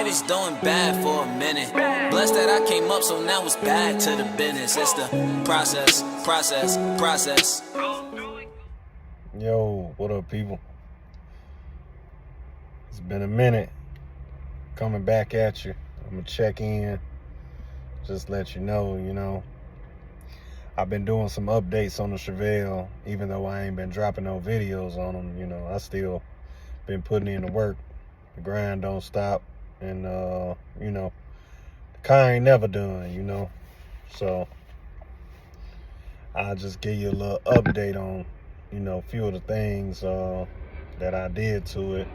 I was doing bad for a minute. Blessed that I came up, so now it's back to the business. It's the process. Yo, what up, people? It's been a minute coming back at you. I'm gonna check in, just let you know, I've been doing some updates on the Chevelle, even though I ain't been dropping no videos on them. I still been putting in the work. The grind don't stop, and the car ain't never done, So I'll just give you a little update on, a few of the things that I did to it.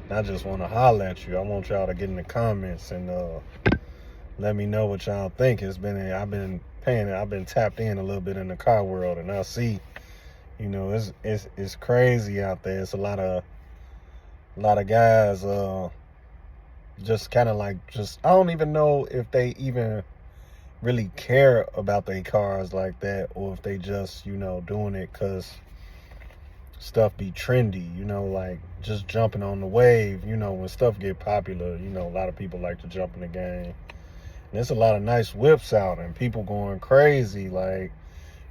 And I just want to holler at you. I want y'all to get in the comments and let me know what y'all think. I've been tapped in a little bit in the car world, and I see, it's crazy out there. It's a lot of guys just kind of like, I don't even know if they even really care about their cars like that, or if they just doing it because stuff be trendy, like just jumping on the wave. When stuff get popular, a lot of people like to jump in the game. And there's a lot of nice whips out and people going crazy, like,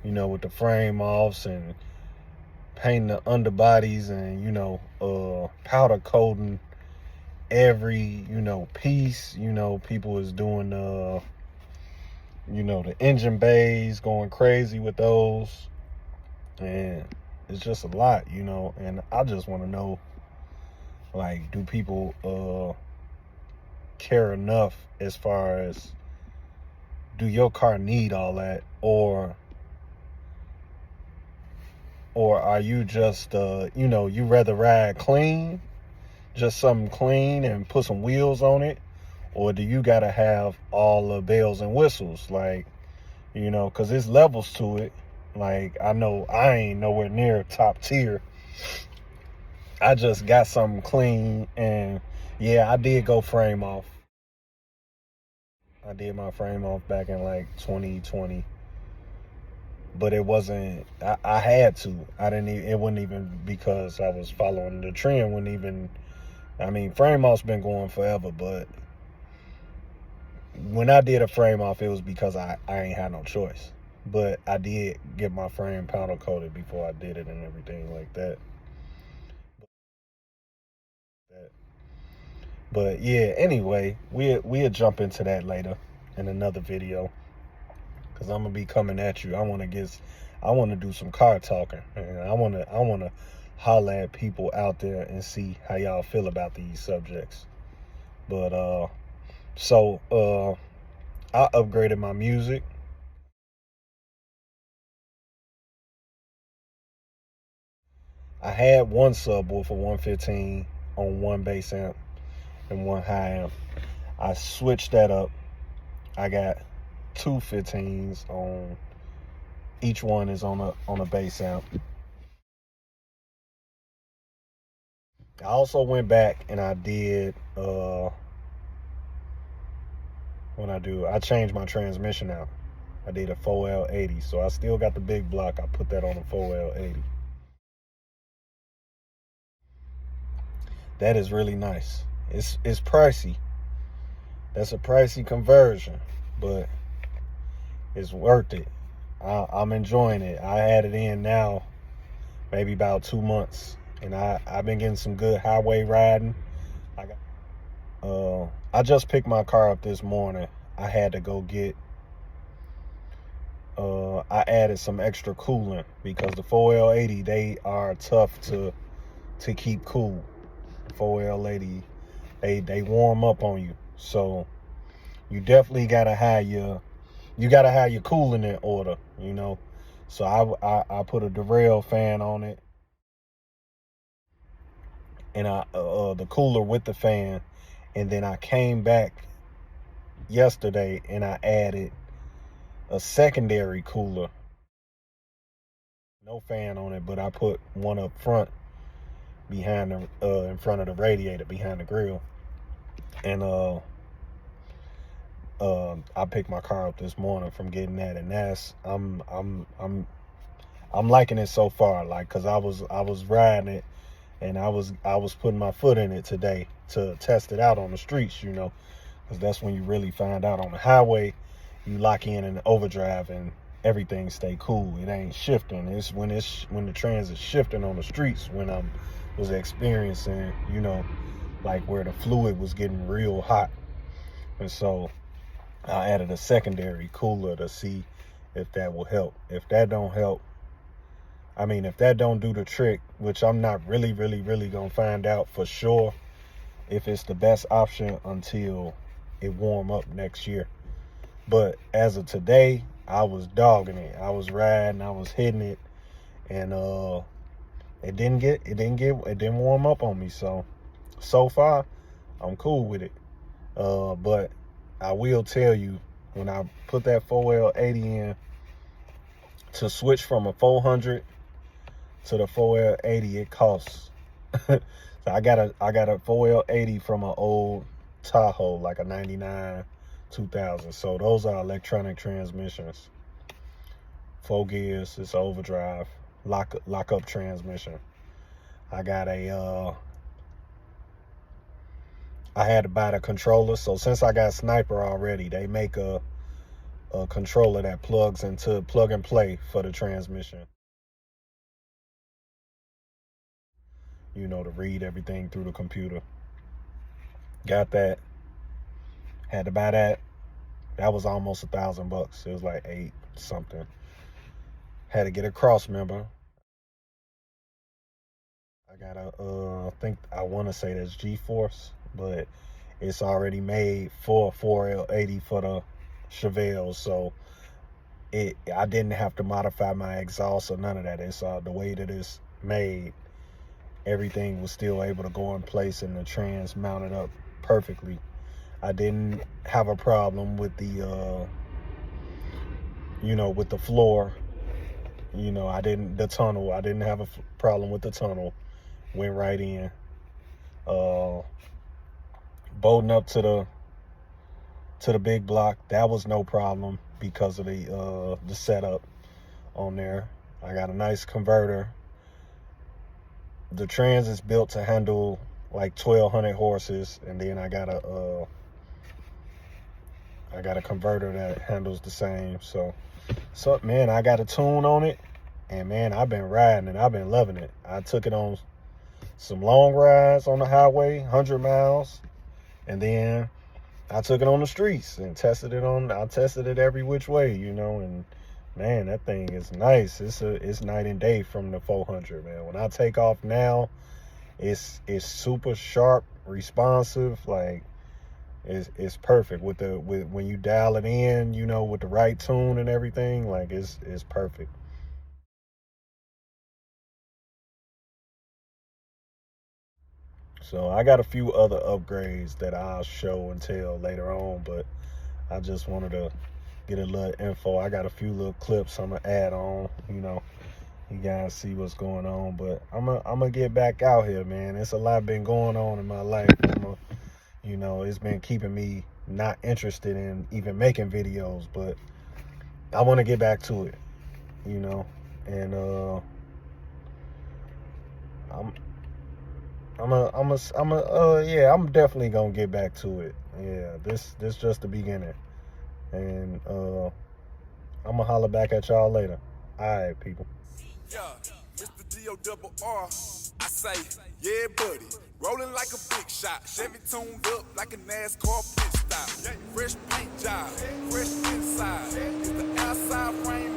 with the frame offs and painting the underbodies and, powder coating every, piece. People is doing, the engine bays, going crazy with those. And it's just a lot, and I just want to know, like, do people care enough as far as, do your car need all that, or are you just you rather ride clean, just something clean and put some wheels on it, or do you gotta have all the bells and whistles, like, because there's levels to it. Like, I know I ain't nowhere near top tier. I just got something clean, and yeah, I did go frame off. I did my frame off back in like 2020, but it wasn't, I had to. It wasn't even because I was following the trend. Frame off's been going forever, but when I did a frame off, it was because I ain't had no choice. But I did get my frame powder coated before I did it and everything like that. But yeah, anyway, we'll jump into that later in another video, because I'm gonna be coming at you. I want to do some car talking, and I want to holler at people out there and see how y'all feel about these subjects. But I upgraded my music. I had one subwoofer 115 on one bass amp and one high amp. I switched that up. I got two 15s on, each one is on a bass amp. I also went back and I did I changed my transmission out. I did a 4L80, so I still got the big block. I put that on a 4L80. That is really nice. It's pricey. That's a pricey conversion, but it's worth it. I'm enjoying it. I had it in now maybe about 2 months, and I've been getting some good highway riding. I just picked my car up this morning. I had to go get I added some extra coolant, because the 4L80, they are tough to keep cool. 4L80, they warm up on you, so you definitely gotta have your coolant in order, So I put a derail fan on it, and the cooler with the fan, and then I came back yesterday and I added a secondary cooler, no fan on it, but I put one up front behind in front of the radiator, behind the grill. And I picked my car up this morning from getting that, and that's I'm liking it so far, like, because I was riding it and I was putting my foot in it today to test it out on the streets, you know, because that's when you really find out. On the highway, you lock in overdrive and everything stay cool. It ain't shifting. It's when the trans is shifting on the streets when I was experiencing, you know, like where the fluid was getting real hot. And so I added a secondary cooler to see if that will help. If that don't help, I mean, if that don't do the trick, which I'm not really gonna find out for sure if it's the best option until it warm up next year. But as of today, I was dogging it. I was riding, I was hitting it, and it didn't warm up on me. So far, I'm cool with it. But I will tell you, when I put that 4L80 in, to switch from a 400 to the 4L80, it costs. So I got a 4L80 from an old Tahoe, like a 99 2000. So those are electronic transmissions. 4 gears, it's overdrive, lock up transmission. I got I had to buy the controller. So since I got Sniper already, they make a controller that plugs into plug and play for the transmission. You know, to read everything through the computer. Got that. Had to buy that. That was almost $1,000. It was like 8 something. Had to get a cross member. I got I think I want to say that's G-Force, but it's already made for 4L80 for the Chevelle, so I didn't have to modify my exhaust or none of that. It's the way that it's made, everything was still able to go in place and the trans mounted up perfectly. I didn't have a problem with the you know, with the floor. You know, the tunnel, I didn't have a problem with the tunnel. Went right in. Bolting up to the big block, that was no problem because of the setup on there. I got a nice converter. The trans is built to handle like 1,200 horses, and then I got a converter that handles the same. So man, I got a tune on it, and man, I've been riding and I've been loving it. I took it on some long rides on the highway, 100 miles, and then I took it on the streets and tested it every which way, you know, and man, that thing is nice. It's night and day from the 400, man. When I take off now, it's super sharp, responsive, like it's perfect with when you dial it in, you know, with the right tune and everything, like it's perfect. So I got a few other upgrades that I'll show and tell later on, but I just wanted to get a little info. I got a few little clips I'm gonna add on, you know, you guys see what's going on. But I'm gonna get back out here, man. It's a lot been going on in my life. You know, it's been keeping me not interested in even making videos, but I want to get back to it, you know. And I'm definitely gonna get back to it. Yeah, this just the beginning. And I'm gonna holler back at y'all later. All right, people. Yeah, Mr. D-O-double-R. I say, yeah, buddy. Rolling like a big shot. Chevy tuned up like a NASCAR pit stop. Fresh paint job, fresh inside. Is the outside frame